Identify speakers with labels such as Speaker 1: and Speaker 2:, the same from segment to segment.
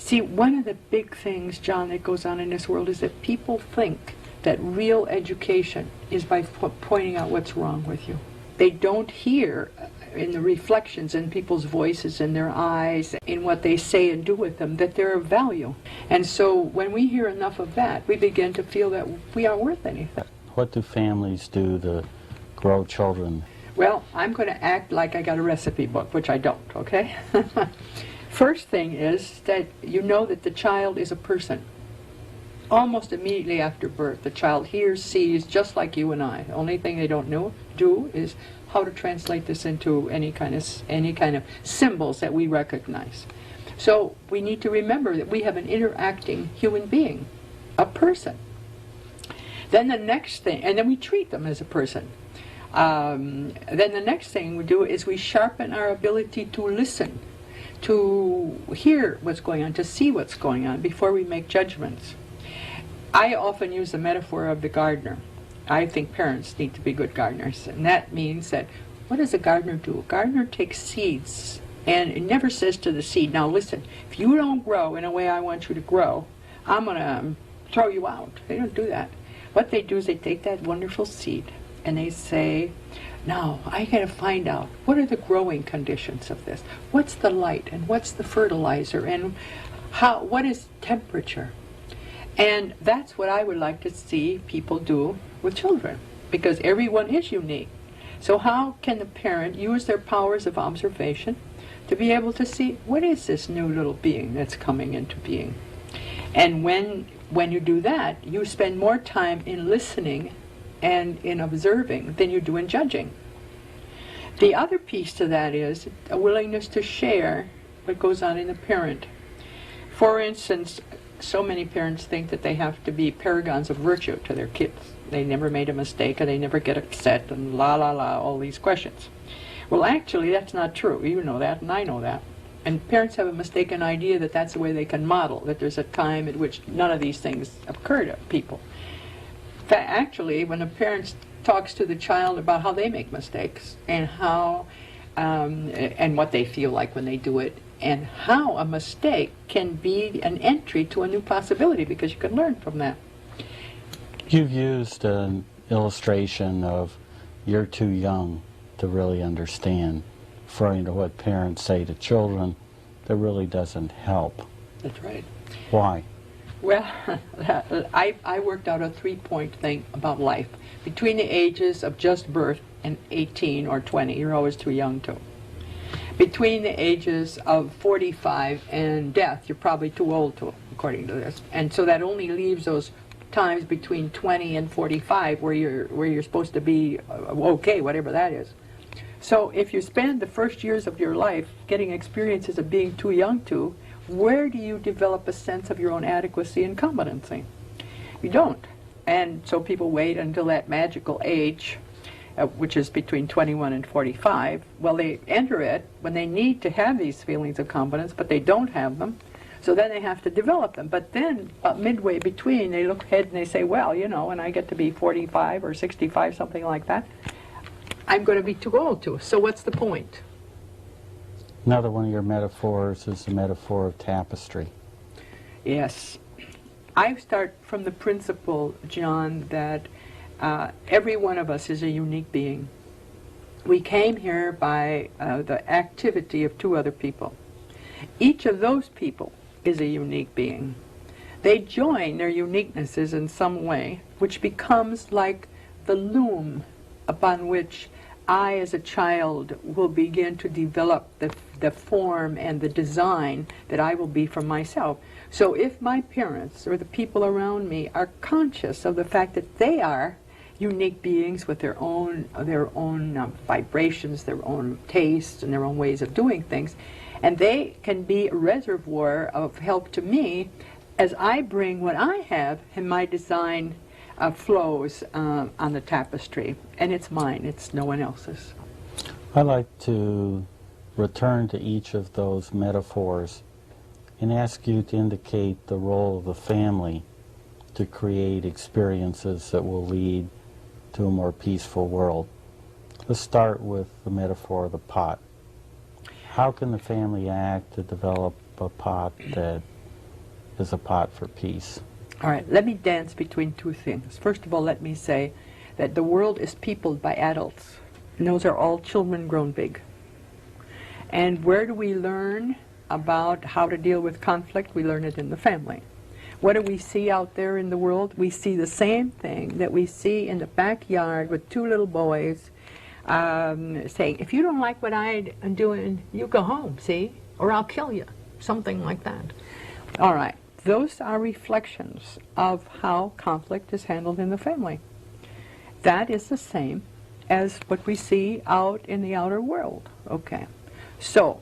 Speaker 1: See, one of the big things, John, that goes on in this world is that people think that real education is by pointing out what's wrong with you. They don't hear in the reflections in people's voices, in their eyes, in what they say and do with them, that they're of value. And so when we hear enough of that, we begin to feel that we aren't worth anything.
Speaker 2: What do families do to grow children?
Speaker 1: Well, I'm going to act like I got a recipe book, which I don't, okay? First thing is that you know that the child is a person. Almost immediately after birth, the child hears, sees, just like you and I. The only thing they don't do is how to translate this into any kind of symbols that we recognize. So we need to remember that we have an interacting human being, a person. Then the next thing, and then we treat them as a person. Then the next thing we do is we sharpen our ability to listen, to hear what's going on, to see what's going on before we make judgments. I often use the metaphor of the gardener. I think parents need to be good gardeners, and that means that what does a gardener do? A gardener takes seeds, and it never says to the seed, now listen, if you don't grow in a way I want you to grow, I'm going to throw you out. They don't do that. What they do is they take that wonderful seed, and they say, now I got to find out what are the growing conditions of this. What's the light, and what's the fertilizer, and what is temperature? And that's what I would like to see people do with children, because everyone is unique. So how can the parent use their powers of observation to be able to see what is this new little being that's coming into being? And when you do that, you spend more time in listening and in observing than you do in judging. The other piece to that is a willingness to share what goes on in the parent. For instance, so many parents think that they have to be paragons of virtue to their kids. They never made a mistake, or they never get upset, and la la la, all these questions. Well, actually, that's not true. You know that, and I know that. And parents have a mistaken idea that that's the way they can model, that there's a time at which none of these things occur to people. Actually, when a parent talks to the child about how they make mistakes, and how, and what they feel like when they do it, and how a mistake can be an entry to a new possibility, because you can learn from that.
Speaker 2: You've used an illustration of you're too young to really understand, referring to what parents say to children that really doesn't help.
Speaker 1: That's right.
Speaker 2: Why?
Speaker 1: Well, I worked out a 3-point thing about life. Between the ages of just birth and 18 or 20, you're always too young to. Between the ages of 45 and death, you're probably too old to, according to this. And so that only leaves those times between 20 and 45 where you're supposed to be okay, whatever that is. So if you spend the first years of your life getting experiences of being too young to, where do you develop a sense of your own adequacy and competency? You don't. And so people wait until that magical age, which is between 21 and 45. Well, they enter it when they need to have these feelings of competence, but they don't have them. So then they have to develop them. But then, midway between, they look ahead and they say, well, you know, when I get to be 45 or 65, something like that, I'm going to be too old to. So what's the point?
Speaker 2: Another one of your metaphors is the metaphor of tapestry.
Speaker 1: Yes. I start from the principle, John, that every one of us is a unique being. We came here by the activity of 2 other people. Each of those people is a unique being. They join their uniquenesses in some way, which becomes like the loom upon which I, as a child, will begin to develop the form and the design that I will be for myself. So if my parents or the people around me are conscious of the fact that they are unique beings with their own vibrations, their own tastes, and their own ways of doing things, and they can be a reservoir of help to me as I bring what I have in my design flows on the tapestry. And it's mine, it's no one else's.
Speaker 2: I'd like to return to each of those metaphors and ask you to indicate the role of the family to create experiences that will lead to a more peaceful world. Let's start with the metaphor of the pot. How can the family act to develop a pot that is a pot for peace.
Speaker 1: All right, let me dance between two things. First of all, let me say that the world is peopled by adults, and those are all children grown big. And where do we learn about how to deal with conflict? We learn it in the family. What do we see out there in the world? We see the same thing that we see in the backyard with two little boys saying, if you don't like what I'm doing, you go home, see? Or I'll kill you. Something like that. All right. Those are reflections of how conflict is handled in the family. That is the same as what we see out in the outer world. Okay. So,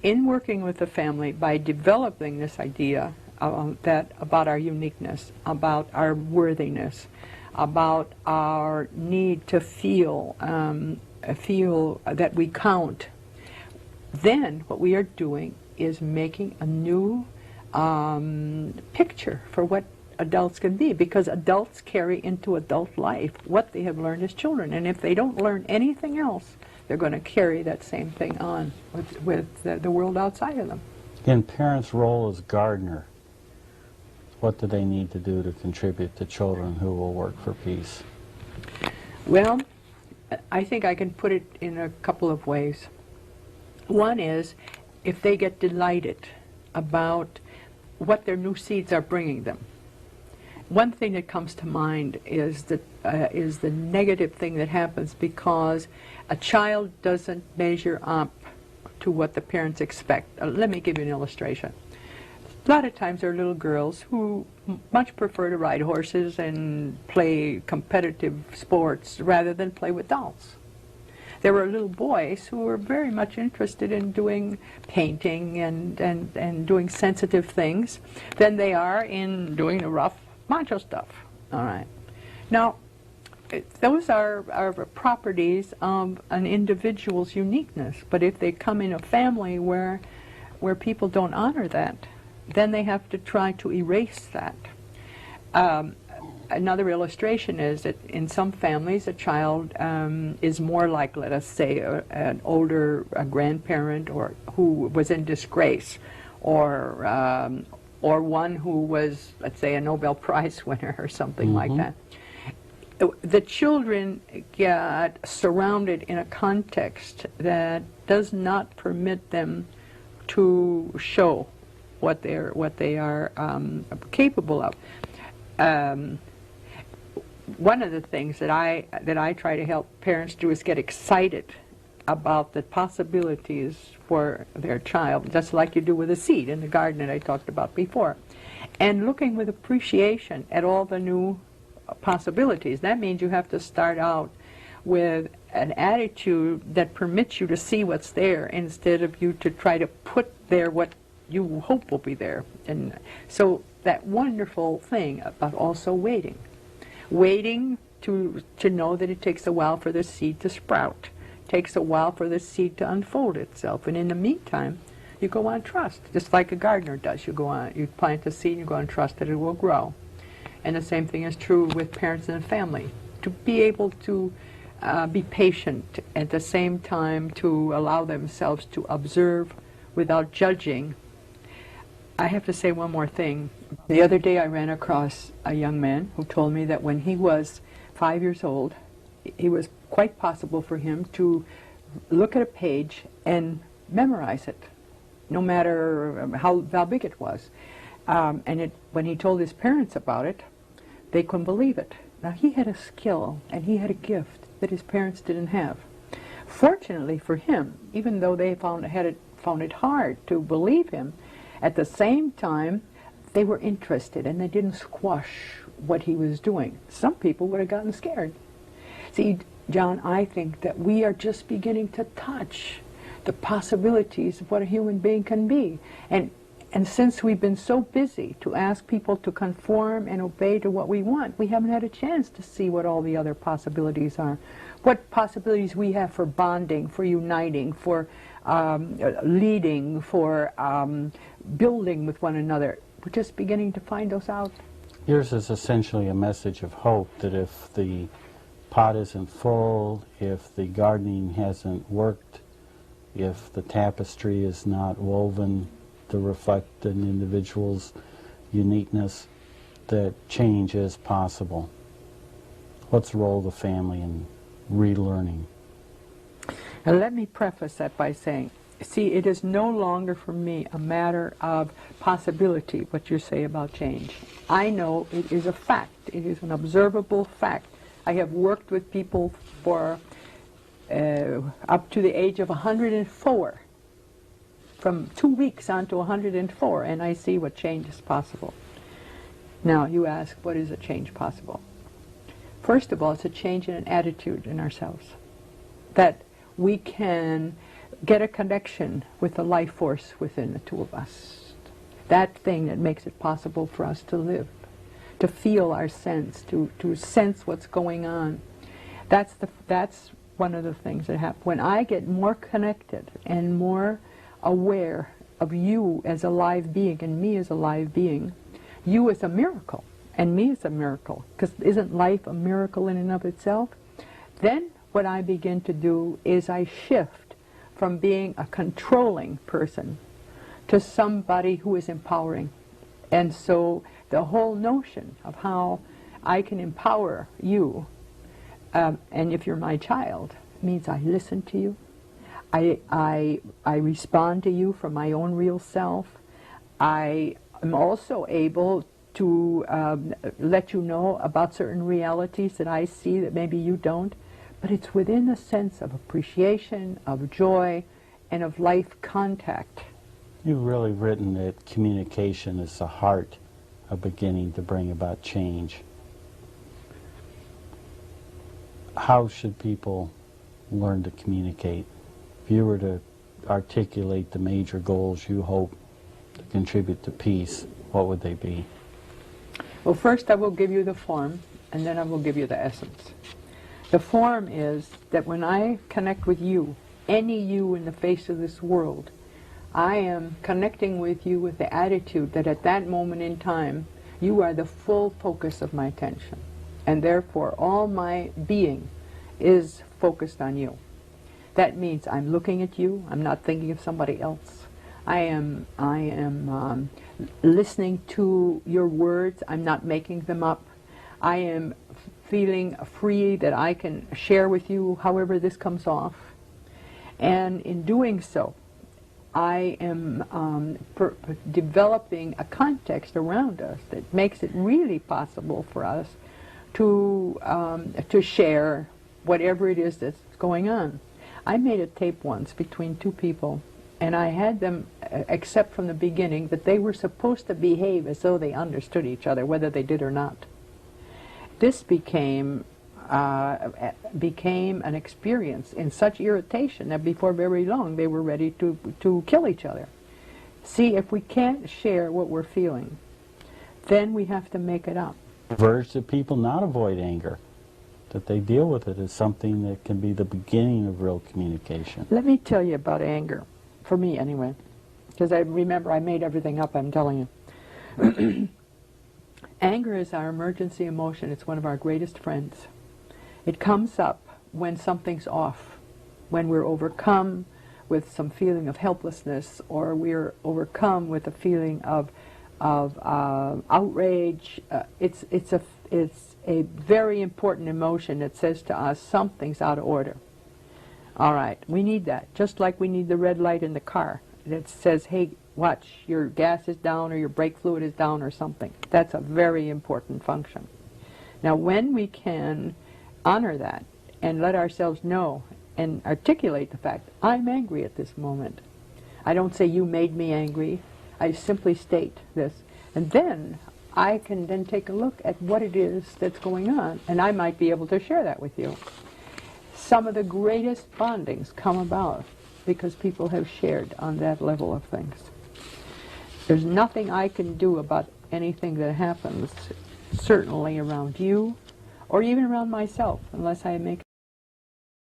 Speaker 1: in working with the family, by developing this idea that about our uniqueness, about our worthiness, about our need to feel that we count, then what we are doing is making a new picture for what adults can be, because adults carry into adult life what they have learned as children, and if they don't learn anything else, they're going to carry that same thing on with the world outside of them.
Speaker 2: In parents' role as gardener, what do they need to do to contribute to children who will work for peace?
Speaker 1: Well, I think I can put it in a couple of ways. One is, if they get delighted about what their new seeds are bringing them. One thing that comes to mind is the negative thing that happens because a child doesn't measure up to what the parents expect. Let me give you an illustration. A lot of times there are little girls who much prefer to ride horses and play competitive sports rather than play with dolls. There were little boys who were very much interested in doing painting and doing sensitive things than they are in doing the rough macho stuff. All right. Now, those are properties of an individual's uniqueness, but if they come in a family where people don't honor that, then they have to try to erase that. Another illustration is that in some families a child is more like, let us say, an older grandparent or who was in disgrace, or one who was, let's say, a Nobel Prize winner or something like that. The children get surrounded in a context that does not permit them to show what they are capable of. One of the things that I try to help parents do is get excited about the possibilities for their child, just like you do with a seed in the garden that I talked about before, and looking with appreciation at all the new possibilities. That means you have to start out with an attitude that permits you to see what's there instead of you to try to put there what you hope will be there. And so that wonderful thing about also waiting to know that it takes a while for the seed to sprout, takes a while for the seed to unfold itself, and in the meantime you go on trust, just like a gardener does. You go on, you plant a seed and you go on trust that it will grow. And the same thing is true with parents and family, to be able to be patient, at the same time to allow themselves to observe without judging. I have to say one more thing. The other day I ran across a young man who told me that when he was 5 years old, it was quite possible for him to look at a page and memorize it, no matter how big it was. When he told his parents about it, they couldn't believe it. Now, he had a skill and he had a gift that his parents didn't have. Fortunately for him, even though they found it hard to believe him, at the same time, they were interested and they didn't squash what he was doing. Some people would have gotten scared. See, John, I think that we are just beginning to touch the possibilities of what a human being can be. And since we've been so busy to ask people to conform and obey to what we want, we haven't had a chance to see what all the other possibilities are. What possibilities we have for bonding, for uniting, for leading, for building with one another. We're just beginning to find those out.
Speaker 2: Yours is essentially a message of hope that if the pot isn't full, if the gardening hasn't worked, if the tapestry is not woven to reflect an individual's uniqueness, that change is possible. What's the role of the family in relearning?
Speaker 1: Now let me preface that by saying, see, it is no longer for me a matter of possibility, what you say about change. I know it is a fact. It is an observable fact. I have worked with people for up to the age of 104, from 2 weeks on to 104, and I see what change is possible. Now, you ask, what is a change possible? First of all, it's a change in an attitude in ourselves, that we can get a connection with the life force within the two of us, that thing that makes it possible for us to live, to feel our sense, to sense what's going on. That's one of the things that happen. When I get more connected and more aware of you as a live being and me as a live being, you as a miracle and me as a miracle, because isn't life a miracle in and of itself? Then what I begin to do is I shift from being a controlling person to somebody who is empowering. And so the whole notion of how I can empower you, and if you're my child, means I listen to you, I respond to you from my own real self. I am also able to let you know about certain realities that I see that maybe you don't, but it's within a sense of appreciation, of joy, and of life contact.
Speaker 2: You've really written that communication is the heart of beginning to bring about change. How should people learn to communicate? If you were to articulate the major goals you hope to contribute to peace, what would they be?
Speaker 1: Well, first I will give you the form, and then I will give you the essence. The form is that when I connect with you, any you in the face of this world, I am connecting with you with the attitude that at that moment in time, you are the full focus of my attention. And therefore, all my being is focused on you. That means I'm looking at you. I'm not thinking of somebody else. I am listening to your words. I'm not making them up. I am feeling free that I can share with you however this comes off. And in doing so, I am developing a context around us that makes it really possible for us to share whatever it is that's going on. I made a tape once between two people, and I had them accept from the beginning that they were supposed to behave as though they understood each other, whether they did or not. This became an experience in such irritation that before very long they were ready to kill each other. See, if we can't share what we're feeling, then we have to make it up.
Speaker 2: Urge that people not avoid anger, that they deal with it as something that can be the beginning of real communication.
Speaker 1: Let me tell you about anger, for me anyway, because I remember I made everything up, I'm telling you. Anger is our emergency emotion. It's one of our greatest friends. It comes up when something's off, when we're overcome with some feeling of helplessness, or we're overcome with a feeling of outrage. It's a very important emotion that says to us something's out of order. All right, we need that, just like we need the red light in the car that says, hey, watch, your gas is down or your brake fluid is down or something. That's a very important function. Now, when we can honor that and let ourselves know and articulate the fact, I'm angry at this moment. I don't say you made me angry. I simply state this. And then I can then take a look at what it is that's going on, and I might be able to share that with you. Some of the greatest bondings come about because people have shared on that level of things. There's nothing I can do about anything that happens, certainly around you, or even around myself, unless I make